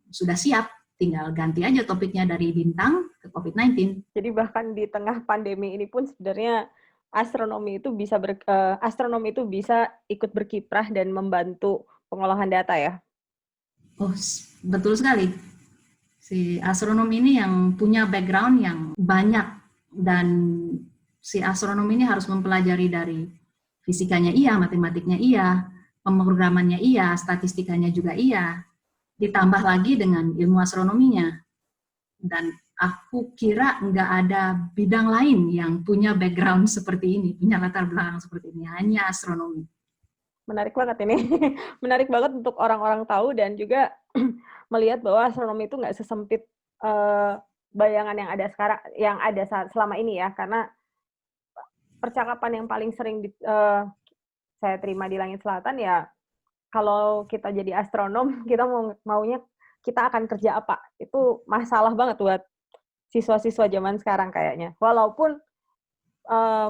sudah siap. Tinggal ganti aja topiknya dari bintang ke COVID-19. Jadi bahkan di tengah pandemi ini pun sebenarnya astronomi itu bisa ikut berkiprah dan membantu pengolahan data ya? Oh, betul sekali. Si astronom ini yang punya background yang banyak, dan si astronom ini harus mempelajari dari fisikanya iya, matematiknya iya, pemrogramannya iya, statistikanya juga iya, ditambah lagi dengan ilmu astronominya. Dan aku kira nggak ada bidang lain yang punya background seperti ini, punya latar belakang seperti ini, hanya astronomi. Menarik banget ini. Menarik banget untuk orang-orang tahu, dan juga melihat bahwa astronomi itu nggak sesempit bayangan yang ada selama ini ya. Karena percakapan yang paling sering saya terima di Langit Selatan ya, kalau kita jadi astronom, kita maunya kita akan kerja apa? Itu masalah banget buat siswa-siswa zaman sekarang kayaknya. Walaupun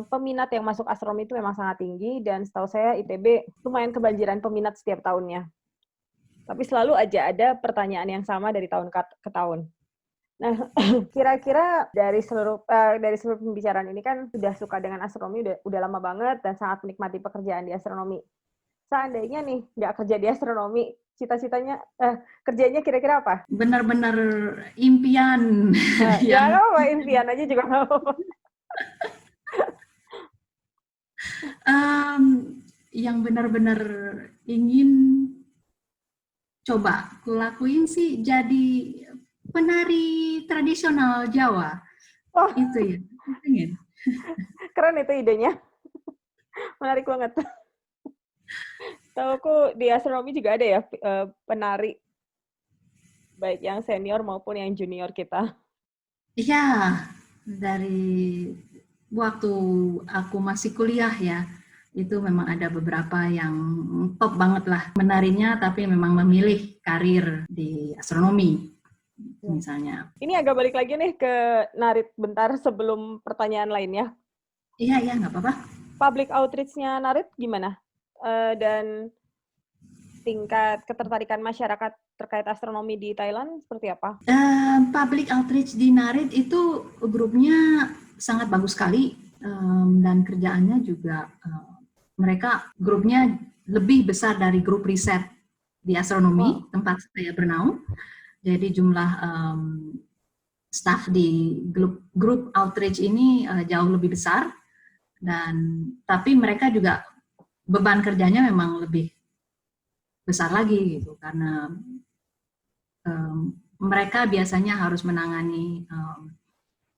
peminat yang masuk astronomi itu memang sangat tinggi, dan setahu saya ITB lumayan kebanjiran peminat setiap tahunnya. Tapi selalu aja ada pertanyaan yang sama dari tahun ke tahun. Nah, kira-kira dari seluruh pembicaraan ini kan sudah suka dengan astronomi udah lama banget dan sangat menikmati pekerjaan di astronomi. Seandainya nih nggak kerja di astronomi, cita-citanya kerjanya kira-kira apa? Benar-benar impian. Ya nggak apa-apa, impian aja juga nggak apa-apa. Yang benar-benar ingin coba kulakuin sih jadi penari tradisional Jawa. Oh, itu ya, ingin. Keren itu idenya. Menarik banget. Tahu aku di astronomi juga ada ya penari, baik yang senior maupun yang junior kita. Iya, dari waktu aku masih kuliah ya, itu memang ada beberapa yang top banget lah menarinya, tapi memang memilih karir di astronomi misalnya. Ini agak balik lagi nih ke Narit bentar sebelum pertanyaan lainnya. Iya, nggak apa-apa. Public outreach-nya Narit gimana? Dan tingkat ketertarikan masyarakat terkait astronomi di Thailand seperti apa? Public outreach di Narit itu grupnya sangat bagus sekali, dan kerjaannya juga mereka grupnya lebih besar dari grup riset di astronomi tempat saya bernaung. Jadi jumlah staff di grup outreach ini jauh lebih besar, dan tapi mereka juga beban kerjanya memang lebih besar lagi gitu, karena mereka biasanya harus menangani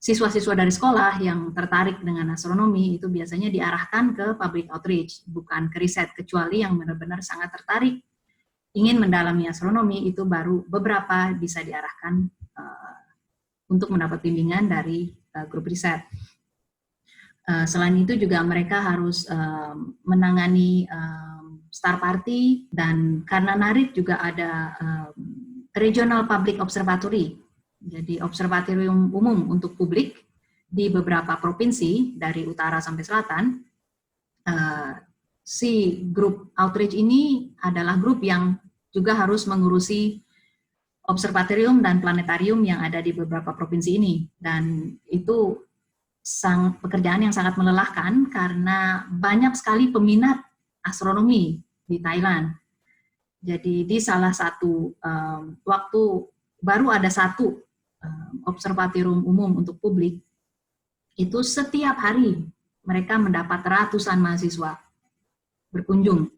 siswa-siswa dari sekolah yang tertarik dengan astronomi. Itu biasanya diarahkan ke public outreach, bukan ke riset, kecuali yang benar-benar sangat tertarik ingin mendalami astronomi, itu baru beberapa bisa diarahkan untuk mendapat bimbingan dari grup riset. Selain itu juga mereka harus menangani star party, dan karena NARIT juga ada Regional Public Observatory, jadi observatorium umum untuk publik di beberapa provinsi dari utara sampai selatan. Si grup outreach ini adalah grup yang juga harus mengurusi observatorium dan planetarium yang ada di beberapa provinsi ini, dan itu pekerjaan yang sangat melelahkan karena banyak sekali peminat astronomi di Thailand. Jadi di salah satu waktu baru ada satu observatorium umum untuk publik, itu setiap hari mereka mendapat ratusan mahasiswa berkunjung.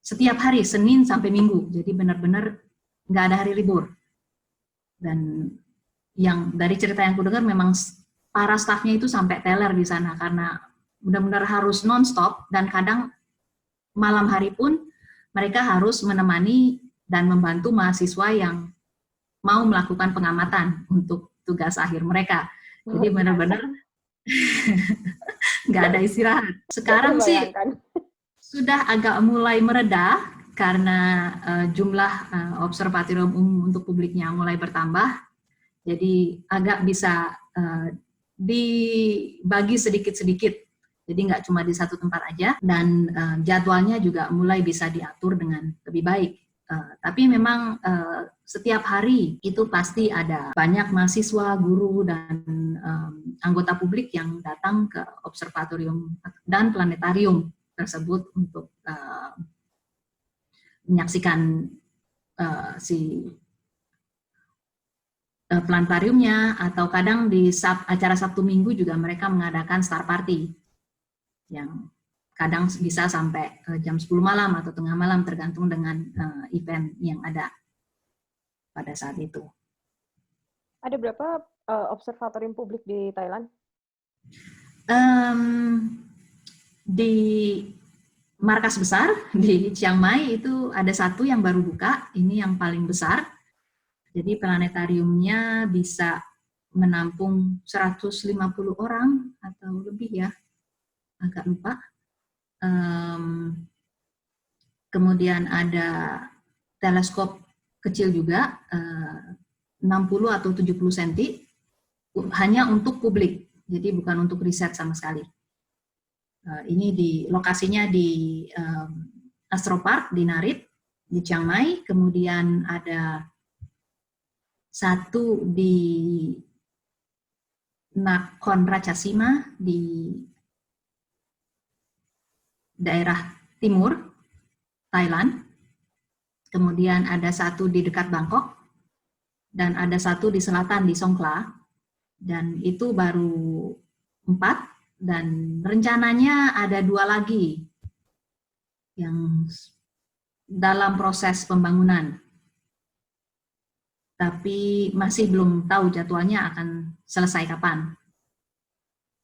Setiap hari, Senin sampai Minggu, jadi benar-benar nggak ada hari libur. Dan yang dari cerita yang aku dengar memang para stafnya itu sampai teler di sana karena benar-benar harus non-stop, dan kadang malam hari pun mereka harus menemani dan membantu mahasiswa yang mau melakukan pengamatan untuk tugas akhir mereka. Jadi benar-benar nggak ada istirahat. Sekarang sih sudah agak mulai mereda karena jumlah observatorium umum untuk publiknya mulai bertambah. Jadi agak bisa dibagi sedikit-sedikit. Jadi nggak cuma di satu tempat aja, dan jadwalnya juga mulai bisa diatur dengan lebih baik. Tapi memang setiap hari itu pasti ada banyak mahasiswa, guru, dan anggota publik yang datang ke observatorium dan planetarium tersebut untuk menyaksikan si planetariumnya, atau kadang di acara Sabtu Minggu juga mereka mengadakan star party yang kadang bisa sampai jam 10 malam atau tengah malam, tergantung dengan event yang ada pada saat itu. Ada berapa observatorium publik di Thailand? Di markas besar di Chiang Mai itu ada satu yang baru buka, ini yang paling besar. Jadi planetariumnya bisa menampung 150 orang atau lebih ya, agak lupa. Kemudian ada teleskop kecil juga, 60 atau 70 cm, hanya untuk publik, jadi bukan untuk riset sama sekali. Ini lokasinya di Astro Park di Narit, di Chiang Mai. Kemudian ada satu di Nakhon Ratchasima di daerah timur Thailand. Kemudian ada satu di dekat Bangkok, dan ada satu di selatan di Songkhla, dan itu baru 4. Dan rencananya ada 2 lagi yang dalam proses pembangunan. Tapi masih belum tahu jadwalnya akan selesai kapan.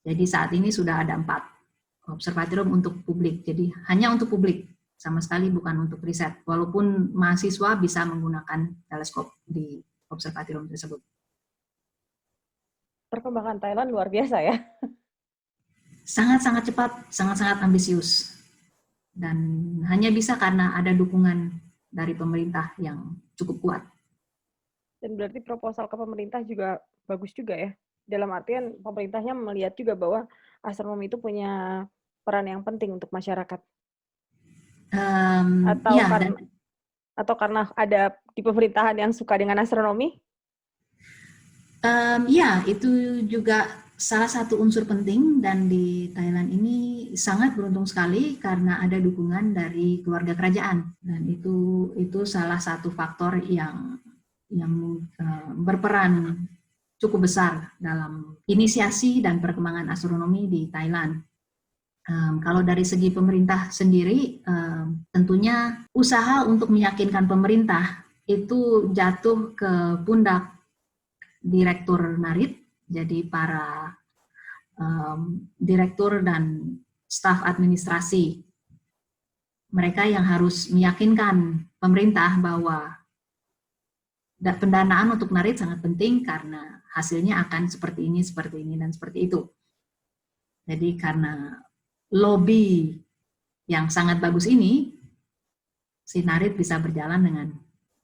Jadi saat ini sudah ada 4 observatorium untuk publik. Jadi hanya untuk publik, sama sekali bukan untuk riset. Walaupun mahasiswa bisa menggunakan teleskop di observatorium tersebut. Perkembangan Thailand luar biasa ya. Sangat-sangat cepat, sangat-sangat ambisius. Dan hanya bisa karena ada dukungan dari pemerintah yang cukup kuat. Dan berarti proposal ke pemerintah juga bagus juga ya. Dalam artian pemerintahnya melihat juga bahwa astronomi itu punya peran yang penting untuk masyarakat. Atau karena ada di pemerintahan yang suka dengan astronomi? Ya, itu juga salah satu unsur penting, dan di Thailand ini sangat beruntung sekali karena ada dukungan dari keluarga kerajaan, dan itu salah satu faktor yang berperan cukup besar dalam inisiasi dan perkembangan astronomi di Thailand. Kalau dari segi pemerintah sendiri, tentunya usaha untuk meyakinkan pemerintah itu jatuh ke pundak direktur Narit, jadi para direktur dan staf administrasi. Mereka yang harus meyakinkan pemerintah bahwa pendanaan untuk Narit sangat penting karena hasilnya akan seperti ini, dan seperti itu. Jadi karena lobby yang sangat bagus ini, si Narit bisa berjalan dengan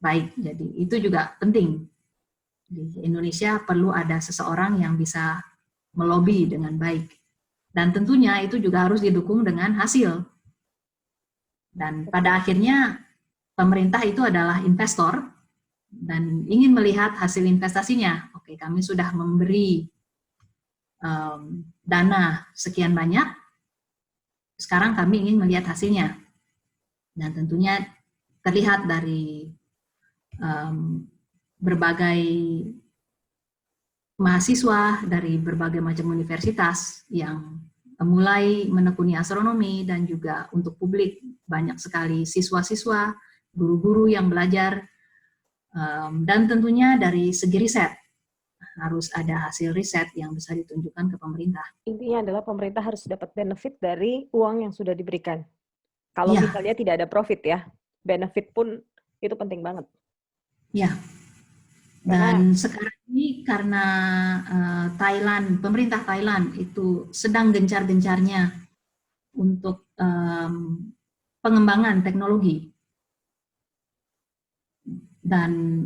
baik. Jadi itu juga penting. Di Indonesia perlu ada seseorang yang bisa melobi dengan baik. Dan tentunya itu juga harus didukung dengan hasil. Dan pada akhirnya pemerintah itu adalah investor dan ingin melihat hasil investasinya. Oke, kami sudah memberi dana sekian banyak, sekarang kami ingin melihat hasilnya. Dan tentunya terlihat dari berbagai mahasiswa dari berbagai macam universitas yang mulai menekuni astronomi, dan juga untuk publik banyak sekali siswa-siswa, guru-guru yang belajar, dan tentunya dari segi riset harus ada hasil riset yang bisa ditunjukkan ke pemerintah. Intinya adalah pemerintah harus dapat benefit dari uang yang sudah diberikan. Kalau misalnya tidak ada profit ya, benefit pun itu penting banget. Ya. Dan sekarang ini karena Thailand, pemerintah Thailand itu sedang gencar-gencarnya untuk pengembangan teknologi. Dan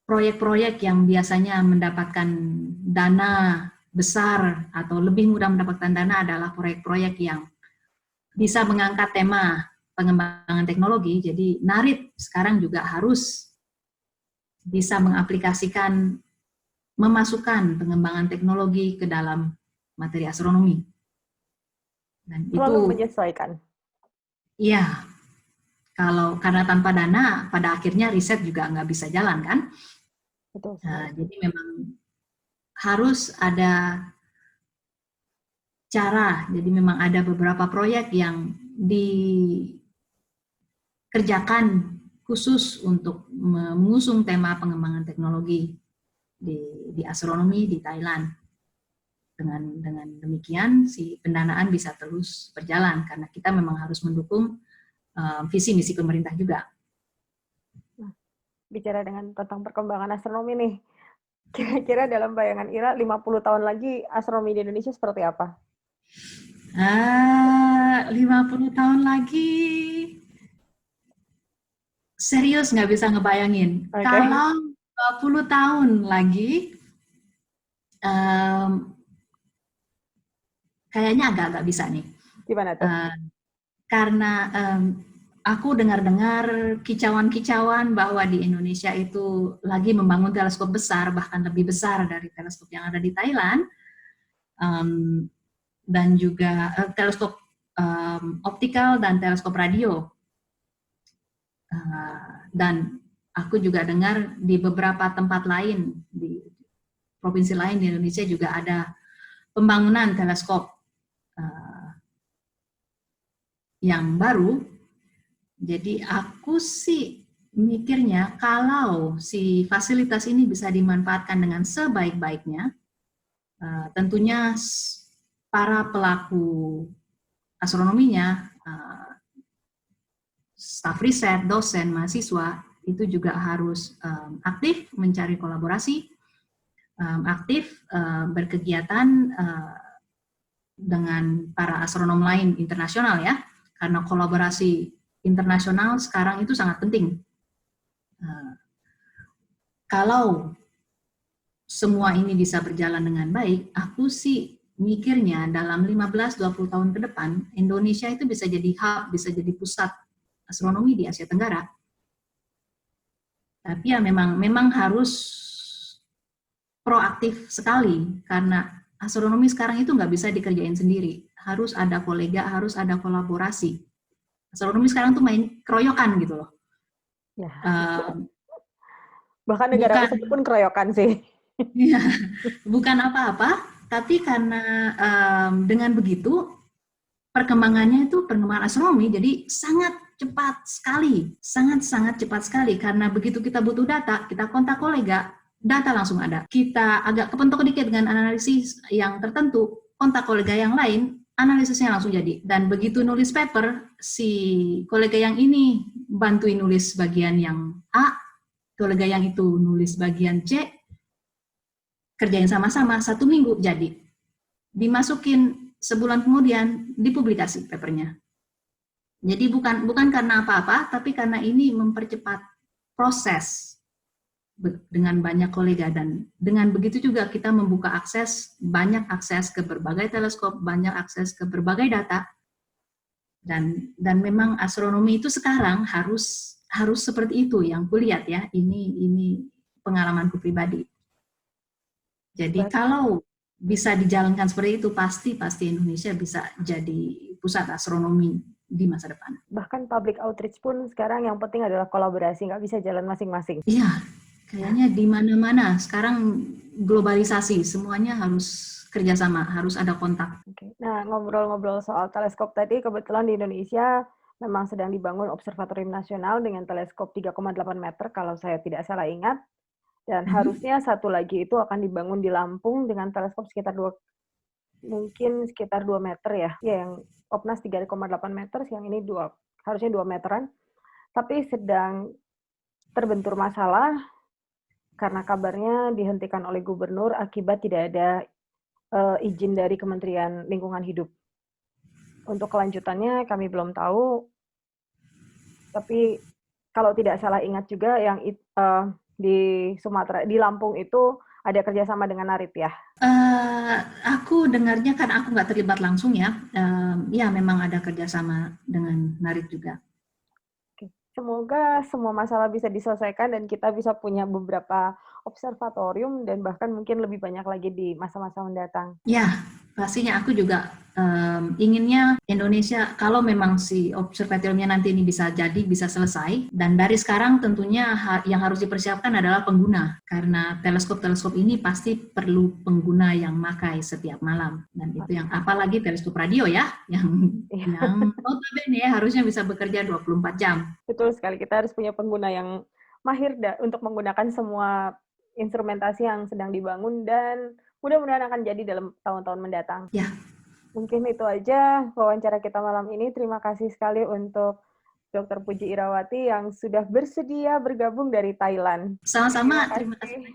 proyek-proyek yang biasanya mendapatkan dana besar atau lebih mudah mendapatkan dana adalah proyek-proyek yang bisa mengangkat tema pengembangan teknologi. Jadi Narit sekarang juga harus bisa mengaplikasikan, memasukkan pengembangan teknologi ke dalam materi astronomi. Dan selalu menyesuaikan. Iya, karena tanpa dana, pada akhirnya riset juga nggak bisa jalan kan? Betul. Jadi memang harus ada cara. Jadi memang ada beberapa proyek yang dikerjakan khusus untuk mengusung tema pengembangan teknologi di astronomi di Thailand. Dengan demikian, si pendanaan bisa terus berjalan karena kita memang harus mendukung visi misi pemerintah juga. Nah, bicara tentang perkembangan astronomi nih, kira-kira dalam bayangan Ira 50 tahun lagi astronomi di Indonesia seperti apa? 50 tahun lagi serius nggak bisa ngebayangin. Okay. Kalau 20 tahun lagi kayaknya agak-agak bisa nih. Gimana tuh? Karena aku dengar-dengar kicauan-kicauan bahwa di Indonesia itu lagi membangun teleskop besar, bahkan lebih besar dari teleskop yang ada di Thailand, dan juga teleskop optikal dan teleskop radio. Dan aku juga dengar di beberapa tempat lain, di provinsi lain di Indonesia juga ada pembangunan teleskop yang baru. Jadi aku sih mikirnya kalau si fasilitas ini bisa dimanfaatkan dengan sebaik-baiknya, tentunya para pelaku astronominya, staf riset, dosen, mahasiswa, itu juga harus aktif mencari kolaborasi, aktif berkegiatan dengan para astronom lain internasional ya, karena kolaborasi internasional sekarang itu sangat penting. Kalau semua ini bisa berjalan dengan baik, aku sih mikirnya dalam 15-20 tahun ke depan, Indonesia itu bisa jadi hub, bisa jadi pusat astronomi di Asia Tenggara. Tapi ya memang harus proaktif sekali, karena astronomi sekarang itu nggak bisa dikerjain sendiri. Harus ada kolega, harus ada kolaborasi. Astronomi sekarang tuh main keroyokan gitu loh. Ya. Bahkan negara besar pun keroyokan sih. Ya, bukan apa-apa, tapi karena dengan begitu perkembangannya itu perkembangan astronomi, jadi sangat cepat sekali, sangat-sangat cepat sekali. Karena begitu kita butuh data, kita kontak kolega, data langsung ada. Kita agak kepentok dikit dengan analisis yang tertentu, kontak kolega yang lain, analisisnya langsung jadi. Dan begitu nulis paper, si kolega yang ini bantuin nulis bagian yang A, kolega yang itu nulis bagian C, kerjain sama-sama, 1 minggu jadi. Dimasukin sebulan kemudian, dipublikasi papernya. Jadi bukan karena apa-apa, tapi karena ini mempercepat proses dengan banyak kolega, dan dengan begitu juga kita membuka banyak akses ke berbagai teleskop, banyak akses ke berbagai data, dan memang astronomi itu sekarang harus seperti itu yang kulihat ya. Ini pengalamanku pribadi. Jadi kalau bisa dijalankan seperti itu, pasti Indonesia bisa jadi pusat astronomi di masa depan. Bahkan public outreach pun sekarang yang penting adalah kolaborasi, nggak bisa jalan masing-masing. Iya, kayaknya di mana-mana sekarang globalisasi, semuanya harus kerjasama, harus ada kontak. Oke. Nah, ngobrol-ngobrol soal teleskop tadi, kebetulan di Indonesia memang sedang dibangun Observatorium Nasional dengan teleskop 3,8 meter kalau saya tidak salah ingat. Dan harusnya satu lagi itu akan dibangun di Lampung dengan teleskop sekitar 2 meter ya. Ya, yang OPNAS 3,8 meter, yang ini harusnya 2 meteran. Tapi sedang terbentur masalah karena kabarnya dihentikan oleh gubernur akibat tidak ada izin dari Kementerian Lingkungan Hidup. Untuk kelanjutannya kami belum tahu. Tapi kalau tidak salah ingat juga yang di Sumatera, di Lampung itu ada kerjasama dengan NARIT ya? Aku dengarnya kan aku nggak terlibat langsung ya. Ya memang ada kerjasama dengan NARIT juga. Oke. Semoga semua masalah bisa diselesaikan dan kita bisa punya beberapa observatorium dan bahkan mungkin lebih banyak lagi di masa-masa mendatang. Ya, pastinya aku juga inginnya Indonesia, kalau memang si observatoriumnya nanti ini bisa selesai, dan dari sekarang tentunya yang harus dipersiapkan adalah pengguna, karena teleskop-teleskop ini pasti perlu pengguna yang makai setiap malam, dan itu yang apalagi teleskop radio ya, yang notabene harusnya bisa bekerja 24 jam. Betul sekali, kita harus punya pengguna yang mahir untuk menggunakan semua instrumentasi yang sedang dibangun, dan mudah-mudahan akan jadi dalam tahun-tahun mendatang. Ya. Mungkin itu aja wawancara kita malam ini. Terima kasih sekali untuk Dr. Puji Irawati yang sudah bersedia bergabung dari Thailand. Sama-sama, terima kasih.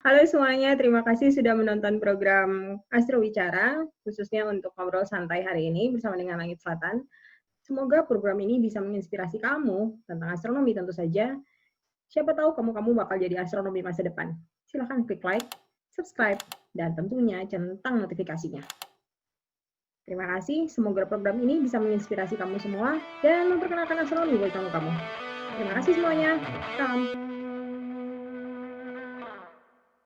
Halo semuanya, terima kasih sudah menonton program Astro Wicara, khususnya untuk ngobrol santai hari ini bersama dengan Langit Selatan. Semoga program ini bisa menginspirasi kamu tentang astronomi tentu saja. Siapa tahu kamu bakal jadi astronomi masa depan. Silahkan klik like, subscribe, dan tentunya centang notifikasinya. Terima kasih, semoga program ini bisa menginspirasi kamu semua dan memperkenalkan astronomi buat kamu. Terima kasih semuanya. Salam.